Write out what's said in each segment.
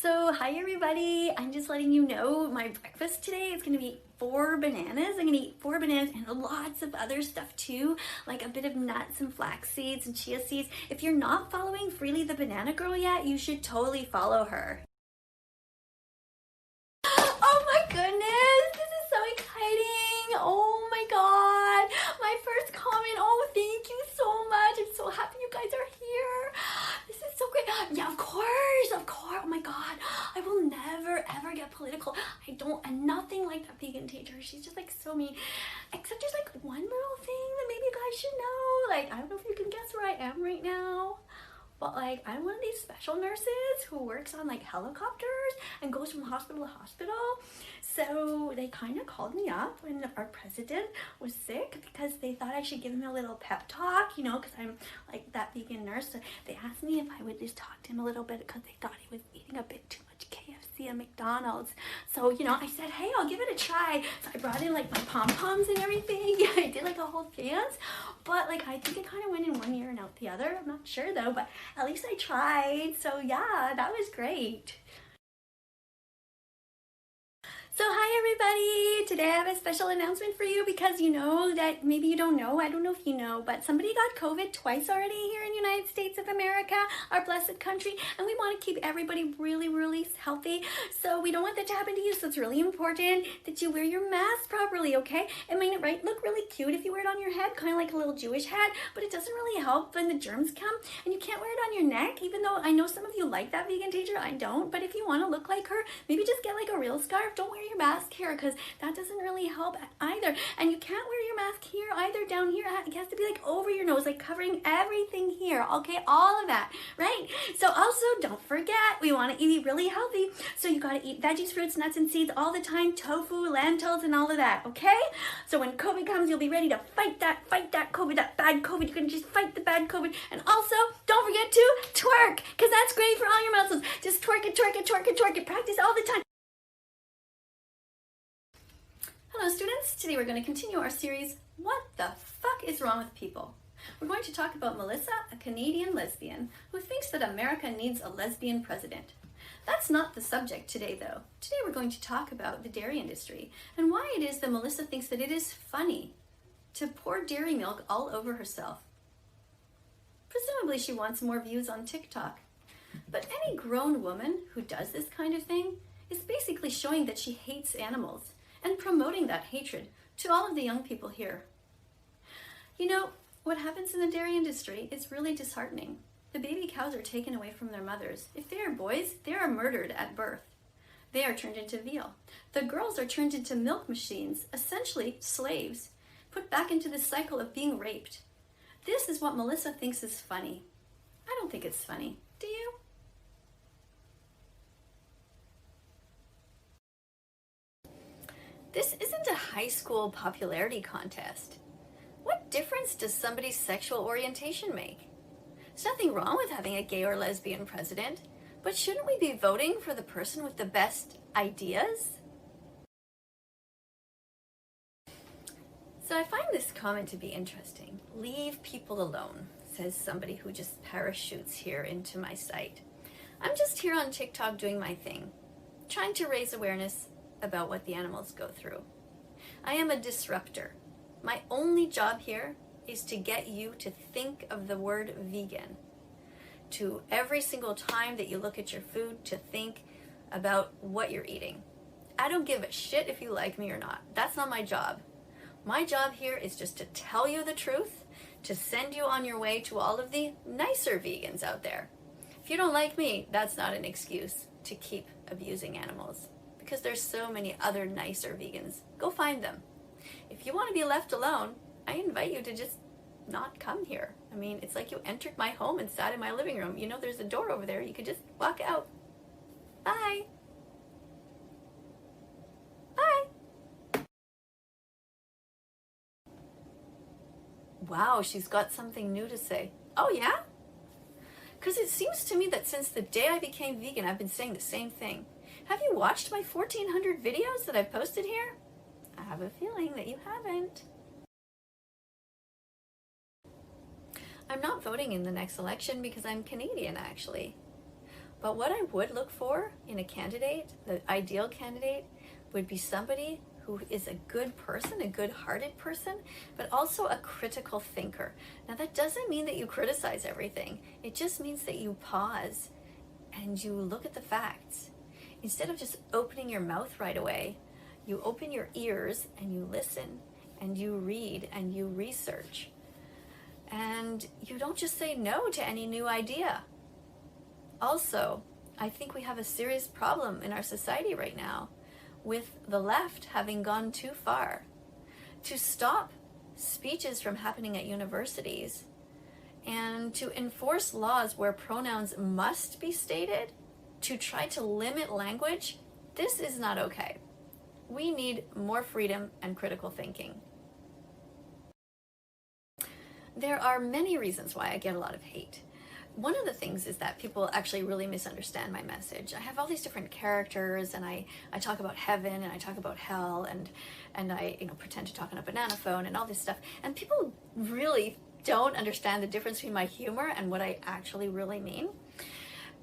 So hi everybody, I'm just letting you know my breakfast today is gonna be 4 bananas. I'm gonna eat 4 bananas and lots of other stuff too, like a bit of nuts and flax seeds and chia seeds. If you're not following Freely the Banana Girl yet, you should totally follow her. Oh my goodness, this is so exciting. Oh my god, my first comment. Oh, thank you so much. I'm so happy you guys are here. This is so great. Yeah, of course. Oh my god, I will never ever get political. And nothing like that vegan teacher. She's just like so mean. Except there's like one little thing that maybe you guys should know. Like, I don't know if you can guess where I am right now. But like, I'm one of these special nurses who works on like helicopters and goes from hospital to hospital. So they kind of called me up when our president was sick because they thought I should give him a little pep talk, you know, because I'm like that vegan nurse. So they asked me if I would just talk to him a little bit because they thought he was eating a bit too much KFC and McDonald's. So, you know, I said, hey, I'll give it a try. So I brought in like my pom-poms and everything. I did like a whole dance. But like, I think it kind of went in one ear and out the other. I'm not sure though, but at least I tried. So yeah, that was great. So hi everybody, today I have a special announcement for you because you know that maybe you don't know, I don't know if you know, but somebody got COVID twice already here in the United States of America, our blessed country, and we want to keep everybody really healthy, so we don't want that to happen to you, so it's really important that you wear your mask properly, okay? It might look really cute if you wear it on your head, kind of like a little Jewish hat, but it doesn't really help when the germs come, and you can't wear it on your neck, even though I know some of you like that vegan teacher, I don't, but if you want to look like her, maybe just get like a real scarf, don't wear your mask here because that doesn't really help either, and you can't wear your mask here either, down here. It has to be like over your nose, like covering everything here, okay? All of that, right? So also don't forget, we want to eat really healthy, so you got to eat veggies, fruits, nuts, and seeds all the time, tofu, lentils, and all of that, okay? So when COVID comes, you'll be ready to fight that COVID, that bad COVID. You can just fight the bad COVID, and also don't forget to twerk, because that's great for all your muscles. Just twerk it, practice all the time. Hello students, today we're going to continue our series, What the Fuck is Wrong with People? We're going to talk about Melissa, a Canadian lesbian, who thinks that America needs a lesbian president. That's not the subject today though. Today we're going to talk about the dairy industry and why it is that Melissa thinks that it is funny to pour dairy milk all over herself. Presumably she wants more views on TikTok. But any grown woman who does this kind of thing is basically showing that she hates animals and promoting that hatred to all of the young people here. You know, what happens in the dairy industry is really disheartening. The baby cows are taken away from their mothers. If they are boys, they are murdered at birth. They are turned into veal. The girls are turned into milk machines, essentially slaves, put back into the cycle of being raped. This is what Melissa thinks is funny. I don't think it's funny. Do you? This isn't a high school popularity contest. What difference does somebody's sexual orientation make? There's nothing wrong with having a gay or lesbian president, but shouldn't we be voting for the person with the best ideas? So I find this comment to be interesting. Leave people alone, says somebody who just parachutes here into my site. I'm just here on TikTok doing my thing, trying to raise awareness about what the animals go through. I am a disruptor. My only job here is to get you to think of the word vegan. To every single time that you look at your food, to think about what you're eating. I don't give a shit if you like me or not. That's not my job. My job here is just to tell you the truth, to send you on your way to all of the nicer vegans out there. If you don't like me, that's not an excuse to keep abusing animals, because there's so many other nicer vegans. Go find them. If you want to be left alone, I invite you to just not come here. I mean, it's like you entered my home and sat in my living room. You know, there's a door over there. You could just walk out. Bye. Bye. Wow, she's got something new to say. Oh yeah? Because it seems to me that since the day I became vegan, I've been saying the same thing. Have you watched my 1,400 videos that I've posted here? I have a feeling that you haven't. I'm not voting in the next election because I'm Canadian, actually. But what I would look for in picking a candidate, the ideal candidate would be somebody who is a good person, a good-hearted person, but also a critical thinker. Now, that doesn't mean that you criticize everything. It just means that you pause and you look at the facts. Instead of just opening your mouth right away, you open your ears and you listen and you read and you research. And you don't just say no to any new idea. Also, I think we have a serious problem in our society right now with the left having gone too far. To stop speeches from happening at universities and to enforce laws where pronouns must be stated, to try to limit language, this is not okay. We need more freedom and critical thinking. There are many reasons why I get a lot of hate. One of the things is that people actually really misunderstand my message. I have all these different characters, and I talk about heaven, and I talk about hell, and I pretend to talk on a banana phone and all this stuff. And people really don't understand the difference between my humor and what I actually really mean.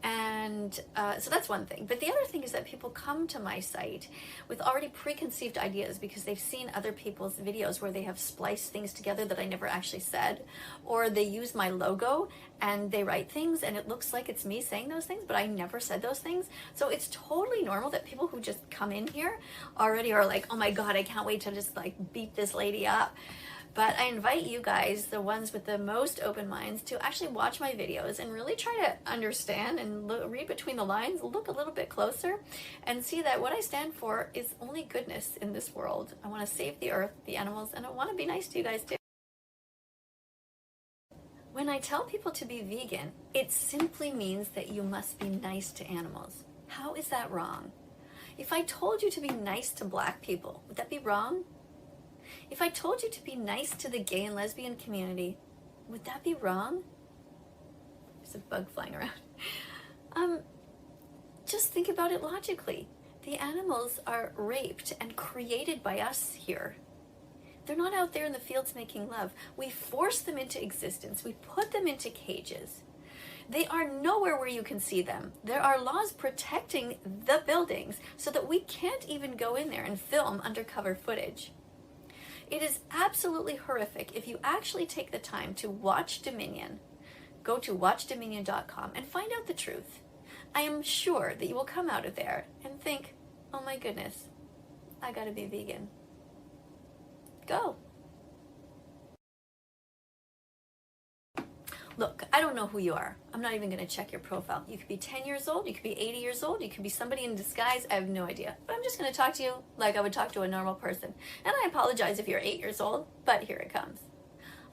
And so that's one thing. But the other thing is that people come to my site with already preconceived ideas because they've seen other people's videos where they have spliced things together that I never actually said, or they use my logo and they write things and it looks like it's me saying those things, but I never said those things. So it's totally normal that people who just come in here already are like, oh my God, I can't wait to just like beat this lady up. But I invite you guys, the ones with the most open minds, to actually watch my videos and really try to understand and read between the lines, look a little bit closer, and see that what I stand for is only goodness in this world. I want to save the earth, the animals, and I want to be nice to you guys too. When I tell people to be vegan, it simply means that you must be nice to animals. How is that wrong? If I told you to be nice to Black people, would that be wrong? If I told you to be nice to the gay and lesbian community, would that be wrong? There's a bug flying around. Just think about it logically. The animals are raped and created by us here. They're not out there in the fields making love. We force them into existence. We put them into cages. They are nowhere where you can see them. There are laws protecting the buildings so that we can't even go in there and film undercover footage. It is absolutely horrific. If you actually take the time to watch Dominion, go to watchdominion.com and find out the truth. I am sure that you will come out of there and think, oh my goodness, I gotta be vegan. Go. Look, I don't know who you are. I'm not even going to check your profile. You could be 10 years old, you could be 80 years old, you could be somebody in disguise. I have no idea. But I'm just going to talk to you like I would talk to a normal person. And I apologize if you're 8 years old, but here it comes.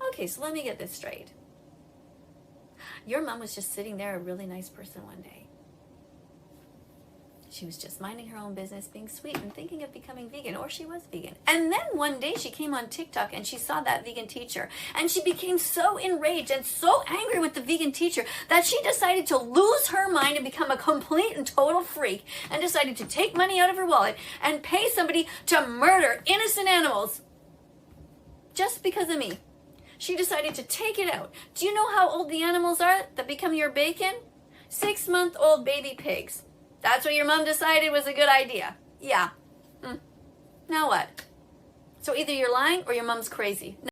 Okay, so let me get this straight. Your mom was just sitting there, a really nice person one day. She was just minding her own business, being sweet and thinking of becoming vegan, or she was vegan. And then one day she came on TikTok and she saw that vegan teacher, and she became so enraged and so angry with the vegan teacher that she decided to lose her mind and become a complete and total freak, and decided to take money out of her wallet and pay somebody to murder innocent animals just because of me. She decided to take it out. Do you know how old the animals are that become your bacon? 6-month-old baby pigs. That's what your mom decided was a good idea. Yeah. Now what? So either you're lying or your mom's crazy.